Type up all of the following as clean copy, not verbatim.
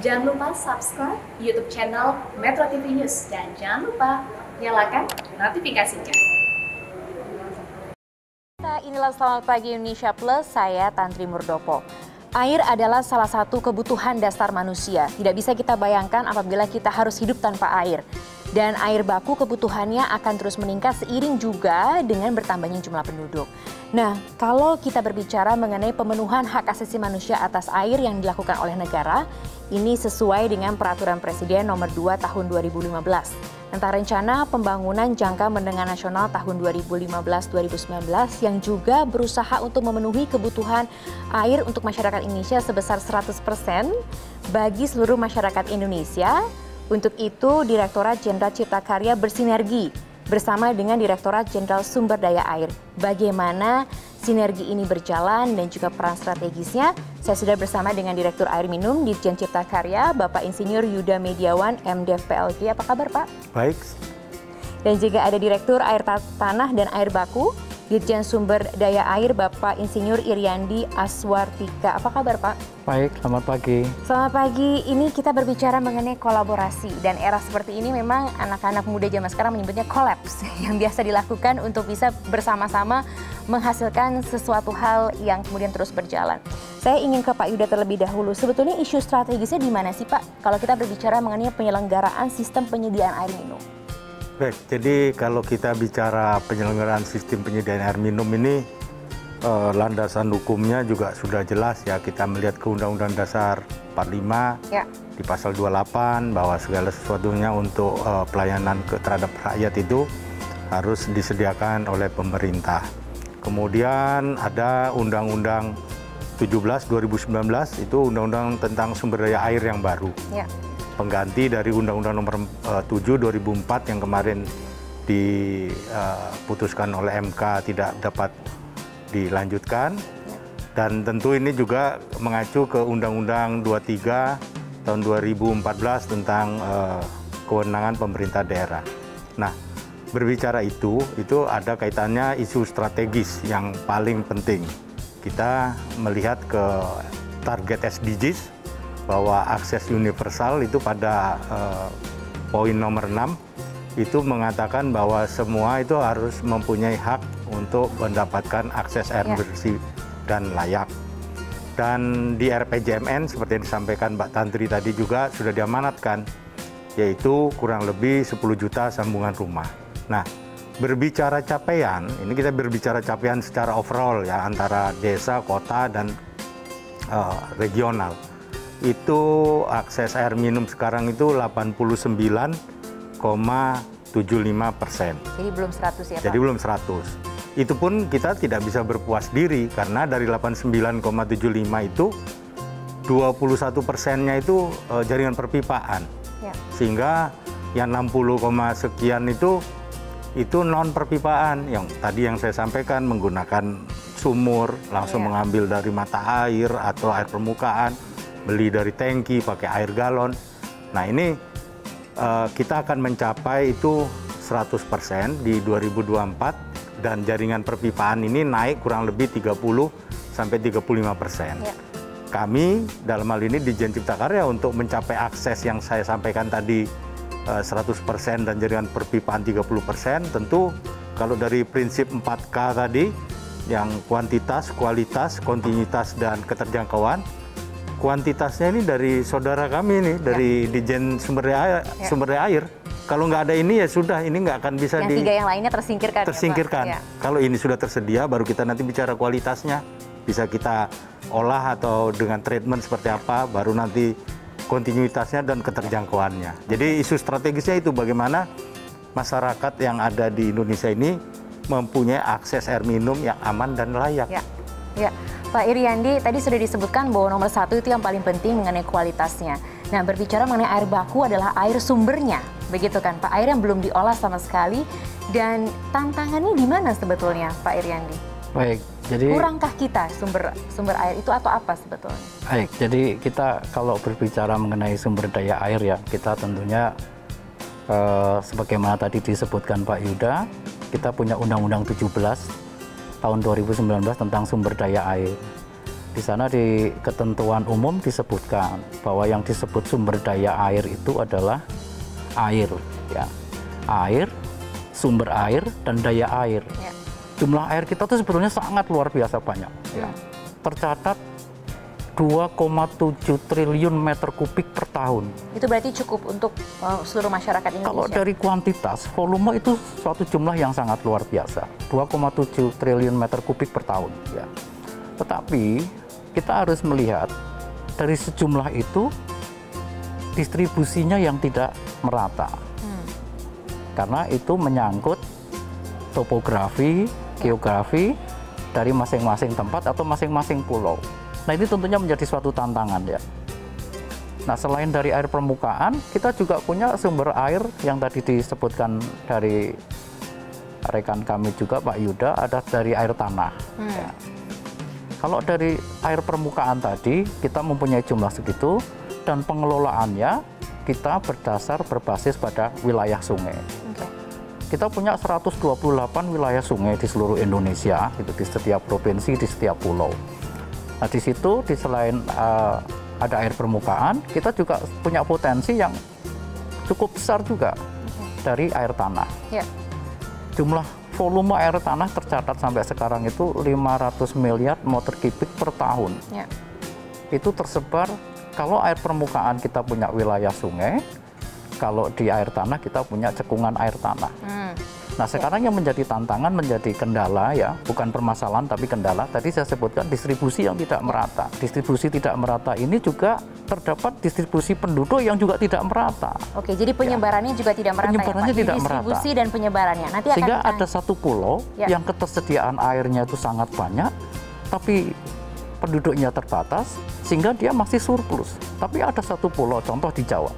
Jangan lupa subscribe YouTube channel Metro TV News dan jangan lupa nyalakan notifikasinya. Inilah Selamat Pagi Indonesia Plus, saya Tantri Murdopo. Air adalah salah satu kebutuhan dasar manusia. Tidak bisa kita bayangkan apabila kita harus hidup tanpa air. Dan air baku kebutuhannya akan terus meningkat seiring juga dengan bertambahnya jumlah penduduk. Nah, kalau kita berbicara mengenai pemenuhan hak asasi manusia atas air yang dilakukan oleh negara, ini sesuai dengan Peraturan Presiden Nomor 2 Tahun 2015. Tentang rencana pembangunan jangka menengah nasional tahun 2015-2019 yang juga berusaha untuk memenuhi kebutuhan air untuk masyarakat Indonesia sebesar 100% bagi seluruh masyarakat Indonesia. Untuk itu, Direktorat Jenderal Cipta Karya bersinergi bersama dengan Direktorat Jenderal Sumber Daya Air. Bagaimana sinergi ini berjalan dan juga peran strategisnya, saya sudah bersama dengan Direktur Air Minum Ditjen Cipta Karya, Bapak Insinyur Yuda Mediawan, MDef PLG. Apa kabar, Pak? Baik. Dan juga ada Direktur Air Tanah dan Air Baku, Ditjen Sumber Daya Air, Bapak Insinyur Iriandi Aswartika. Apa kabar, Pak? Baik, selamat pagi. Selamat pagi. Ini kita berbicara mengenai kolaborasi. Dan era seperti ini memang anak-anak muda zaman sekarang menyebutnya kolaps, yang biasa dilakukan untuk bisa bersama-sama menghasilkan sesuatu hal yang kemudian terus berjalan. Saya ingin ke Pak Yuda terlebih dahulu. Sebetulnya isu strategisnya di mana sih, Pak? Kalau kita berbicara mengenai penyelenggaraan sistem penyediaan air minum. Baik, jadi kalau kita bicara penyelenggaraan sistem penyediaan air minum ini, landasan hukumnya juga sudah jelas ya. Kita melihat ke Undang-Undang Dasar 45 ya. Di pasal 28 bahwa segala sesuatunya untuk pelayanan terhadap rakyat itu harus disediakan oleh pemerintah. Kemudian ada Undang-Undang 17 2019 itu Undang-Undang tentang sumber daya air yang baru. Ya. Pengganti dari Undang-Undang Nomor 7 2004 yang kemarin diputuskan oleh MK tidak dapat dilanjutkan. Dan tentu ini juga mengacu ke Undang-Undang 23 tahun 2014 tentang kewenangan pemerintah daerah. Nah, berbicara itu ada kaitannya isu strategis yang paling penting. Kita melihat ke target SDGs bahwa akses universal itu pada poin nomor 6 itu mengatakan bahwa semua itu harus mempunyai hak untuk mendapatkan akses air bersih dan layak. Dan di RPJMN seperti yang disampaikan Mbak Tantri tadi juga sudah diamanatkan, yaitu kurang lebih 10 juta sambungan rumah. Nah, berbicara capaian, ini kita berbicara capaian secara overall ya, antara desa, kota, dan regional. Itu akses air minum sekarang itu 89,75%. Jadi belum 100 ya, Pak? Jadi belum 100. Itu pun kita tidak bisa berpuas diri karena dari 89,75 itu 21%-nya itu jaringan perpipaan. Ya. Sehingga yang 60, sekian itu non perpipaan. Yang tadi yang saya sampaikan menggunakan sumur, langsung mengambil dari mata air atau air permukaan, beli dari tangki pakai air galon. Nah, ini kita akan mencapai itu 100% di 2024 dan jaringan perpipaan ini naik kurang lebih 30-35%. Ya. Kami dalam hal ini di Ditjen Cipta Karya untuk mencapai akses yang saya sampaikan tadi 100% dan jaringan perpipaan 30%, tentu kalau dari prinsip 4K tadi yang kuantitas, kualitas, kontinuitas, dan keterjangkauan, kuantitasnya ini dari saudara kami nih, dari Ditjen Sumber Daya Air. Kalau nggak ada ini ya sudah, ini nggak akan bisa yang tiga yang lainnya tersingkirkan. Tersingkirkan. Ya, kalau ini sudah tersedia, baru kita nanti bicara kualitasnya. Bisa kita olah atau dengan treatment seperti apa, baru nanti kontinuitasnya dan keterjangkauannya. Jadi isu strategisnya itu bagaimana masyarakat yang ada di Indonesia ini mempunyai akses air minum yang aman dan layak. Ya. Ya. Pak Iriandi, tadi sudah disebutkan bahwa nomor 1 itu yang paling penting mengenai kualitasnya. Nah, berbicara mengenai air baku adalah air sumbernya, begitu kan Pak? Air yang belum diolah sama sekali, dan tantangannya di mana sebetulnya Pak Iriandi? Baik, jadi kurangkah kita sumber air itu atau apa sebetulnya? Baik, jadi kita kalau berbicara mengenai sumber daya air ya, kita tentunya sebagaimana tadi disebutkan Pak Yuda, kita punya Undang-Undang 17 tahun 2019 tentang sumber daya air. Di sana di ketentuan umum disebutkan bahwa yang disebut sumber daya air itu adalah air, ya. Air, sumber air, dan daya air. Ya. Jumlah air kita tuh sebetulnya sangat luar biasa banyak. Ya. Tercatat 2,7 triliun meter kubik per tahun. Itu berarti cukup untuk seluruh masyarakat Indonesia. Kalau dari kuantitas, volume itu suatu jumlah yang sangat luar biasa. 2,7 triliun meter kubik per tahun. Ya. Tetapi kita harus melihat dari sejumlah itu distribusinya yang tidak merata. Karena itu menyangkut topografi, geografi dari masing-masing tempat atau masing-masing pulau. Nah, ini tentunya menjadi suatu tantangan, ya. Nah, selain dari air permukaan, kita juga punya sumber air yang tadi disebutkan dari rekan kami juga, Pak Yuda, ada dari air tanah. Ya. Kalau dari air permukaan tadi, kita mempunyai jumlah segitu, dan pengelolaannya kita berbasis pada wilayah sungai. Kita punya 128 wilayah sungai di seluruh Indonesia, itu di setiap provinsi, di setiap pulau. Nah, di situ selain ada air permukaan, kita juga punya potensi yang cukup besar juga dari air tanah. Ya. Jumlah volume air tanah tercatat sampai sekarang itu 500 miliar meter kubik per tahun. Ya. Itu tersebar, kalau air permukaan kita punya wilayah sungai, kalau di air tanah kita punya cekungan air tanah. Nah, sekarang yang menjadi tantangan, menjadi kendala, ya, bukan permasalahan tapi kendala. Tadi saya sebutkan distribusi yang tidak merata. Distribusi tidak merata ini juga terdapat distribusi penduduk yang juga tidak merata. Oke, jadi penyebarannya juga tidak merata. Penyebarannya tidak merata. Distribusi dan penyebarannya. Nanti sehingga ada satu pulau yang ketersediaan airnya itu sangat banyak, tapi penduduknya terbatas, sehingga dia masih surplus. Tapi ada satu pulau, contoh di Jawa,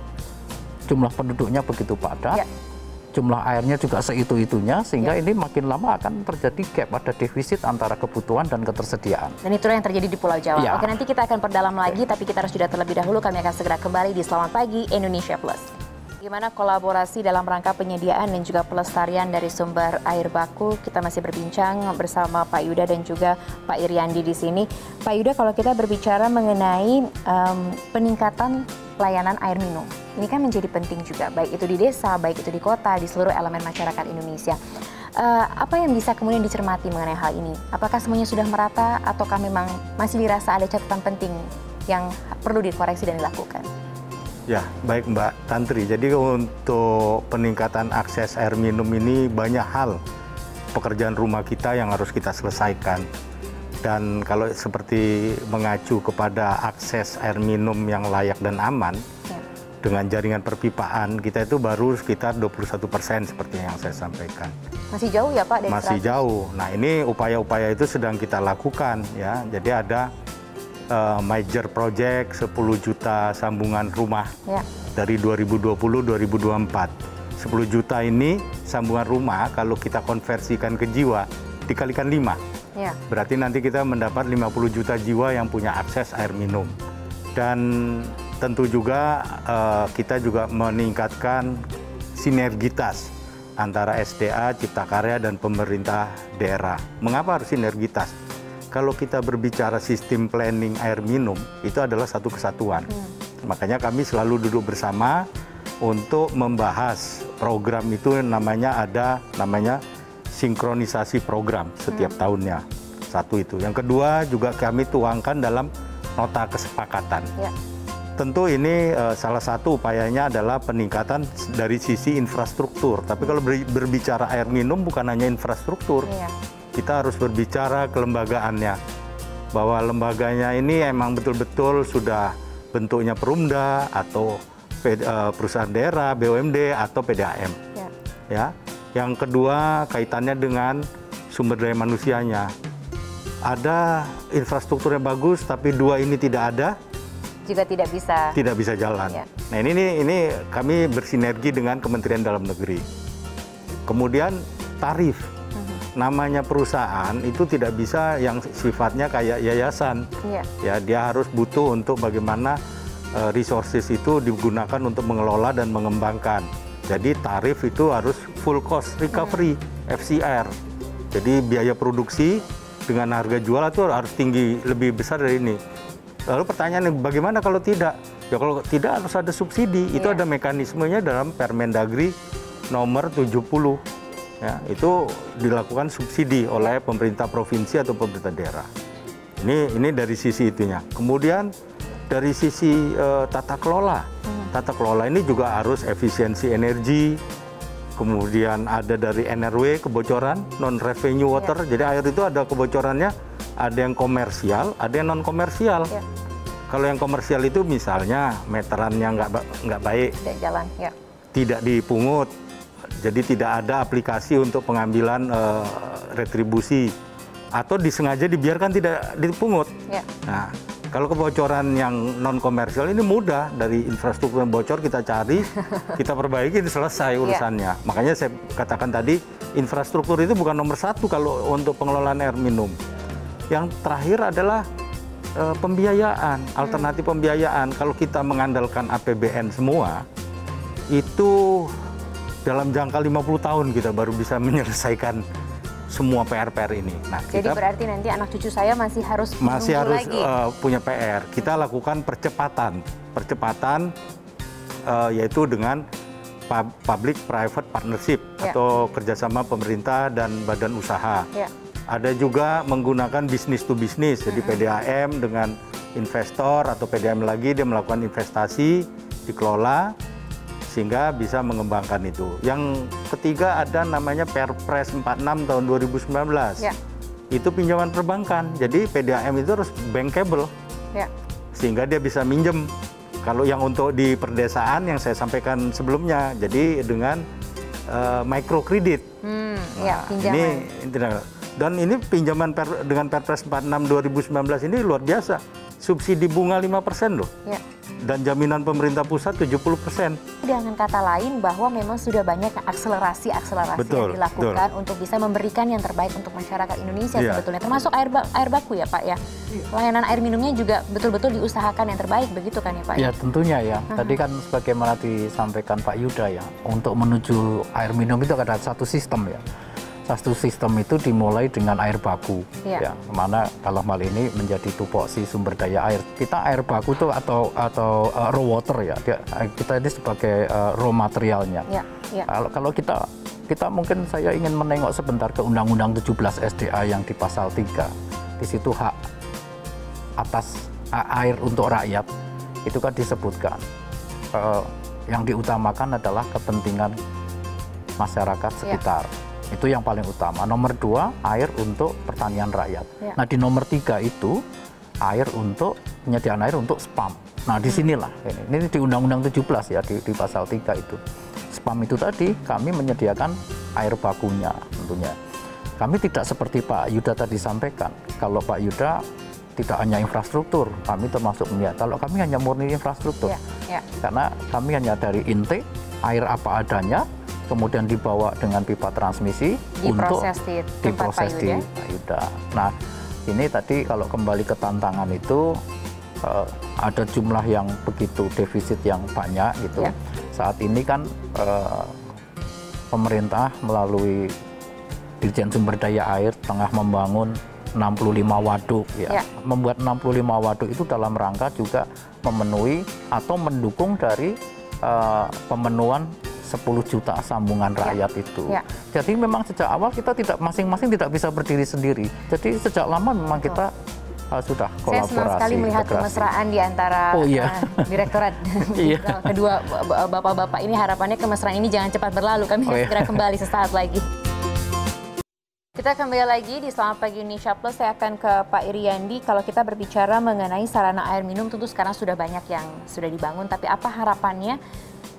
jumlah penduduknya begitu padat. Jumlah airnya juga seitu-itunya, sehingga ini makin lama akan terjadi gap, ada defisit antara kebutuhan dan ketersediaan. Dan itulah yang terjadi di Pulau Jawa. Oke, nanti kita akan perdalam lagi, tapi kita harus jeda terlebih dahulu. Kami akan segera kembali di Selamat Pagi Indonesia Plus. Bagaimana kolaborasi dalam rangka penyediaan dan juga pelestarian dari sumber air baku? Kita masih berbincang bersama Pak Yuda dan juga Pak Iriandi di sini. Pak Yuda, kalau kita berbicara mengenai peningkatan pelayanan air minum, ini kan menjadi penting juga, baik itu di desa, baik itu di kota, di seluruh elemen masyarakat Indonesia. Apa yang bisa kemudian dicermati mengenai hal ini? Apakah semuanya sudah merata, ataukah memang masih dirasa ada catatan penting yang perlu dikoreksi dan dilakukan? Ya, baik Mbak Tantri. Jadi untuk peningkatan akses air minum ini banyak hal pekerjaan rumah kita yang harus kita selesaikan. Dan kalau seperti mengacu kepada akses air minum yang layak dan aman, dengan jaringan perpipaan, kita itu baru sekitar 21% seperti yang saya sampaikan. Masih jauh ya Pak? Masih jauh. Nah, ini upaya-upaya itu sedang kita lakukan, ya. Jadi ada major project 10 juta sambungan rumah dari 2020-2024. 10 juta ini sambungan rumah, kalau kita konversikan ke jiwa, dikalikan 5. Berarti nanti kita mendapat 50 juta jiwa yang punya akses air minum. Dan tentu juga kita juga meningkatkan sinergitas antara SDA, Cipta Karya, dan pemerintah daerah. Mengapa harus sinergitas? Kalau kita berbicara sistem planning air minum, itu adalah satu kesatuan. Makanya kami selalu duduk bersama untuk membahas program itu, namanya sinkronisasi program setiap tahunnya. Satu itu. Yang kedua juga kami tuangkan dalam nota kesepakatan. Tentu ini salah satu upayanya adalah peningkatan dari sisi infrastruktur. Tapi kalau berbicara air minum bukan hanya infrastruktur. Kita harus berbicara kelembagaannya. Bahwa lembaganya ini emang betul-betul sudah bentuknya perumda atau perusahaan daerah, BUMD atau PDAM. Ya. Yang kedua kaitannya dengan sumber daya manusianya. Ada infrastrukturnya bagus, tapi dua ini tidak ada, juga tidak bisa jalan. Nah, ini kami bersinergi dengan Kementerian Dalam Negeri. Kemudian tarif. Namanya perusahaan itu tidak bisa yang sifatnya kayak yayasan. Ya, dia harus butuh untuk bagaimana resources itu digunakan untuk mengelola dan mengembangkan. Jadi tarif itu harus full cost recovery, FCR. Jadi biaya produksi dengan harga jual itu harus tinggi, lebih besar dari ini. Lalu pertanyaannya bagaimana kalau tidak? Ya kalau tidak harus ada subsidi. Itu ada mekanismenya dalam Permendagri nomor 70. Ya, itu dilakukan subsidi oleh pemerintah provinsi atau pemerintah daerah. Ini dari sisi itunya. Kemudian dari sisi tata kelola. Tata kelola ini juga harus efisiensi energi. Kemudian ada dari NRW kebocoran, non-revenue water. Jadi air itu ada kebocorannya, ada yang komersial, ada yang non-komersial. Kalau yang komersial itu misalnya meterannya nggak baik, Tidak jalan, tidak dipungut. Jadi tidak ada aplikasi untuk pengambilan retribusi. Atau disengaja dibiarkan tidak dipungut. Nah, kalau kebocoran yang non-komersial ini mudah, dari infrastruktur yang bocor kita cari, kita perbaiki, selesai urusannya. Makanya saya katakan tadi, infrastruktur itu bukan nomor satu kalau untuk pengelolaan air minum. Yang terakhir adalah pembiayaan, alternatif pembiayaan. Kalau kita mengandalkan APBN semua, itu dalam jangka 50 tahun kita baru bisa menyelesaikan semua PR-PR ini. Nah, jadi berarti nanti anak cucu saya masih harus lagi. Punya PR. Kita lakukan percepatan yaitu dengan public-private partnership atau kerjasama pemerintah dan badan usaha. Ada juga menggunakan business to business, jadi PDAM dengan investor atau PDAM lagi dia melakukan investasi, dikelola sehingga bisa mengembangkan itu. Yang ketiga ada namanya Perpres 46 tahun 2019. Itu pinjaman perbankan. Jadi PDAM itu harus bankable. Sehingga dia bisa minjem. Kalau yang untuk di perdesaan yang saya sampaikan sebelumnya, jadi dengan microkredit. Pinjaman. Dan ini pinjaman dengan Perpres 46 2019 ini luar biasa. Subsidi bunga 5% loh. Dan jaminan pemerintah pusat 70%. Dengan kata lain bahwa memang sudah banyak akselerasi yang dilakukan untuk bisa memberikan yang terbaik untuk masyarakat Indonesia sebetulnya. Termasuk air baku ya Pak ya. Layanan air minumnya juga betul-betul diusahakan yang terbaik, begitu kan ya Pak? Ya tentunya ya. Tadi kan sebagaimana disampaikan Pak Yuda ya, untuk menuju air minum itu ada satu sistem ya. Satu sistem itu dimulai dengan air baku, ya, mana dalam hal ini menjadi tupoksi sumber daya air. Kita air baku itu atau raw water ya, kita ini sebagai raw materialnya. Kalau kita mungkin saya ingin menengok sebentar ke Undang-Undang 17 SDA yang di pasal 3. Di situ hak atas air untuk rakyat itu kan disebutkan. Yang diutamakan adalah kepentingan masyarakat sekitar. Itu yang paling utama. Nomor 2, air untuk pertanian rakyat. Nah, di nomor 3 itu air untuk penyediaan air untuk spam. Nah, disinilah ini di Undang-Undang 17 ya, di pasal 3 itu. Spam itu tadi kami menyediakan air bakunya tentunya. Kami tidak seperti Pak Yuda tadi sampaikan. Kalau Pak Yuda tidak hanya infrastruktur, kami termasuk kalau kami hanya murni infrastruktur. Karena kami hanya dari intake air apa adanya, kemudian dibawa dengan pipa transmisi untuk diproses di Pak Yuda. Nah, ini tadi kalau kembali ke tantangan itu ada jumlah yang begitu defisit yang banyak gitu. Saat ini kan pemerintah melalui Dirjen Sumber Daya Air tengah membangun 65 waduk ya. Membuat 65 waduk itu dalam rangka juga memenuhi atau mendukung dari pemenuhan 10 juta sambungan rakyat itu. Jadi memang sejak awal kita tidak masing-masing tidak bisa berdiri sendiri. Jadi sejak lama memang kita sudah kolaborasi. Saya senang sekali melihat kemesraan di antara direktorat kedua bapak-bapak ini. Harapannya kemesraan ini jangan cepat berlalu. Kami segera kembali sesaat lagi. Kita kembali lagi di Selamat Pagi Indonesia Plus. Saya akan ke Pak Iriandi. Kalau kita berbicara mengenai sarana air minum, tentu sekarang sudah banyak yang sudah dibangun. Tapi apa harapannya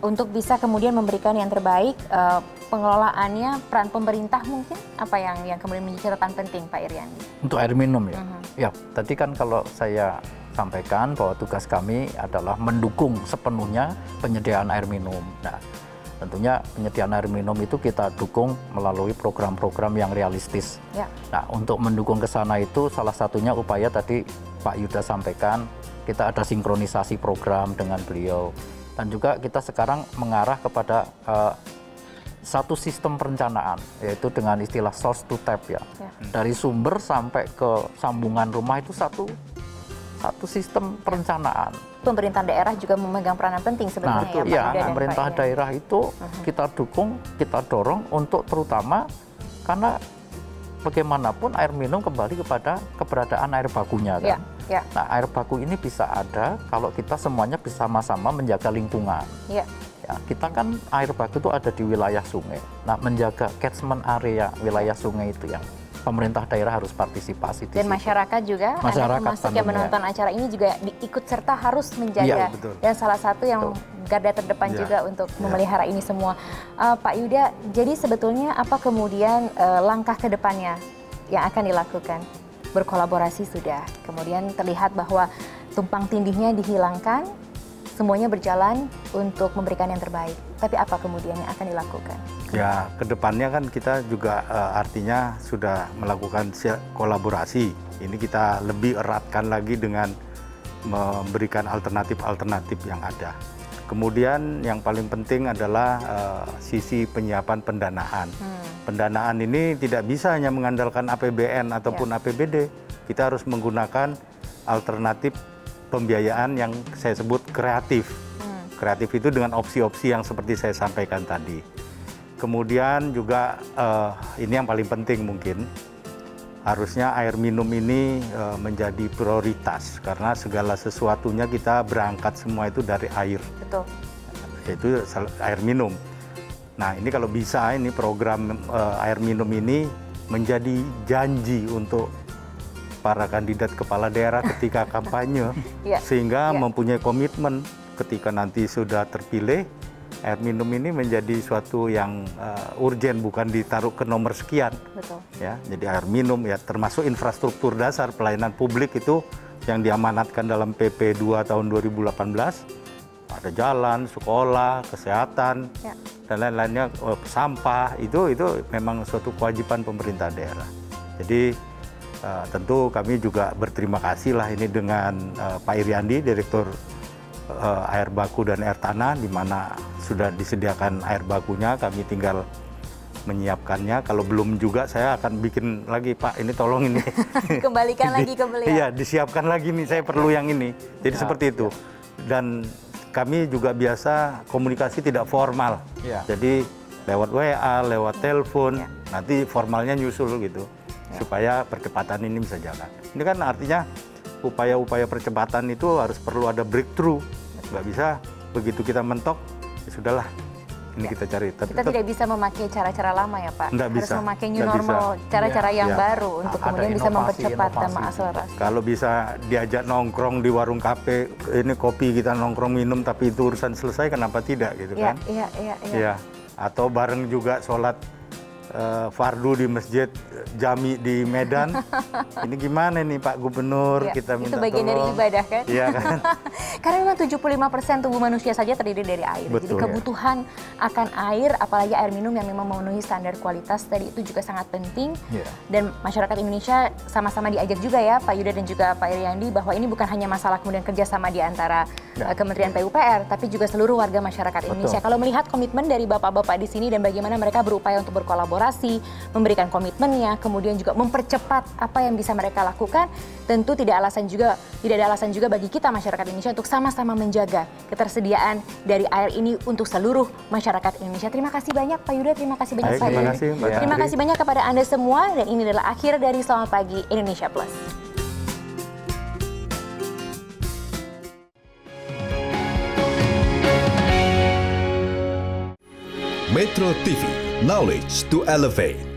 untuk bisa kemudian memberikan yang terbaik, pengelolaannya, peran pemerintah mungkin, apa yang kemudian menjadi catatan penting Pak Iriandi? Untuk air minum ya? Ya, tadi kan kalau saya sampaikan bahwa tugas kami adalah mendukung sepenuhnya penyediaan air minum. Nah, tentunya penyediaan air minum itu kita dukung melalui program-program yang realistis. Nah, untuk mendukung ke sana itu salah satunya upaya tadi Pak Yuda sampaikan, kita ada sinkronisasi program dengan beliau. Dan juga kita sekarang mengarah kepada satu sistem perencanaan, yaitu dengan istilah source to tap ya. Dari sumber sampai ke sambungan rumah itu satu sistem perencanaan. Pemerintah daerah juga memegang peranan penting sebenarnya Nah, ya, Pak Yuda dan pemerintah Pak Irian. daerah itu kita dukung, kita dorong untuk terutama karena bagaimanapun air minum kembali kepada keberadaan air bakunya kan. Ya. Nah, air baku ini bisa ada kalau kita semuanya bersama-sama menjaga lingkungan. Ya. Ya, kita kan air baku itu ada di wilayah sungai. Nah, menjaga catchment area wilayah sungai itu yang pemerintah daerah harus partisipasi di Dan situ. masyarakat juga, Masyarakat termasuk yang tentunya. menonton acara ini juga ikut serta harus menjaga. Iya, betul. Dan salah satu yang garda terdepan Iya. juga untuk memelihara ini semua. Pak Yuda, jadi sebetulnya apa kemudian langkah ke depannya yang akan dilakukan? Berkolaborasi sudah, kemudian terlihat bahwa tumpang tindihnya dihilangkan, semuanya berjalan untuk memberikan yang terbaik. Tapi apa kemudian yang akan dilakukan? Ya, kedepannya kan kita juga artinya sudah melakukan kolaborasi. Ini kita lebih eratkan lagi dengan memberikan alternatif-alternatif yang ada. Kemudian yang paling penting adalah sisi penyiapan pendanaan. Pendanaan ini tidak bisa hanya mengandalkan APBN ataupun APBD. Kita harus menggunakan alternatif pembiayaan yang saya sebut kreatif. Kreatif itu dengan opsi-opsi yang seperti saya sampaikan tadi. Kemudian juga ini yang paling penting mungkin, harusnya air minum ini menjadi prioritas karena segala sesuatunya kita berangkat semua itu dari air. Betul. Yaitu air minum. Nah, ini kalau bisa ini program air minum ini menjadi janji untuk para kandidat kepala daerah ketika kampanye sehingga mempunyai komitmen ketika nanti sudah terpilih, air minum ini menjadi suatu yang urgen, bukan ditaruh ke nomor sekian. Betul. Ya, jadi air minum ya termasuk infrastruktur dasar pelayanan publik itu yang diamanatkan dalam PP 2 tahun 2018. Ada jalan, sekolah, kesehatan, dan lain-lainnya, sampah, itu memang suatu kewajiban pemerintah daerah. Jadi tentu kami juga berterima kasih lah ini dengan Pak Iriandi, Direktur Air Baku dan Air Tanah, di mana sudah disediakan air bakunya, kami tinggal menyiapkannya. Kalau belum juga saya akan bikin lagi, Pak, ini tolong ini. Kembalikan lagi ke beliau. Iya, disiapkan lagi nih, saya perlu yang ini. Jadi seperti itu. Dan kami juga biasa komunikasi tidak formal. Jadi lewat WA, lewat telepon, nanti formalnya nyusul gitu. Supaya percepatan ini bisa jalan. Ini kan artinya upaya-upaya percepatan itu harus perlu ada breakthrough. Nggak bisa begitu kita mentok, ya sudahlah, ini kita cari. Kita tidak bisa memakai cara-cara lama ya Pak. Nggak Harus bisa. memakai new Nggak normal, bisa. cara-cara yang Iya. baru untuk Ada kemudian bisa inovasi, mempercepat dan inovasi. mengakselerasi. Kalau bisa diajak nongkrong di warung kafe, ini kopi kita nongkrong minum, tapi itu urusan selesai, kenapa tidak gitu kan? Iya. Iya. Atau bareng juga sholat fardu di masjid Jami di Medan. Ini gimana nih Pak Gubernur? Iya, Kita minta itu bagian dari tolong. ibadah kan? Iya kan? Karena memang 75% tubuh manusia saja terdiri dari air. Jadi Betul. kebutuhan akan air, apalagi air minum yang memang memenuhi standar kualitas tadi itu juga sangat penting. Dan masyarakat Indonesia sama-sama diajak juga ya Pak Yuda dan juga Pak Iriandi bahwa ini bukan hanya masalah kemudian kerjasama di antara Kementerian PUPR, tapi juga seluruh warga masyarakat Indonesia. Kalau melihat komitmen dari bapak-bapak di sini dan bagaimana mereka berupaya untuk berkolaborasi, memberikan komitmennya, kemudian juga mempercepat apa yang bisa mereka lakukan, tentu tidak ada alasan juga bagi kita masyarakat Indonesia untuk sama-sama menjaga ketersediaan dari air ini untuk seluruh masyarakat Indonesia. Terima kasih banyak Pak Yuda, terima kasih banyak Pak Terima Iriandi. kasih, Mbak Terima Putri. kasih banyak kepada Anda semua, dan ini adalah akhir dari Selamat Pagi Indonesia Plus. Metro TV, knowledge to elevate.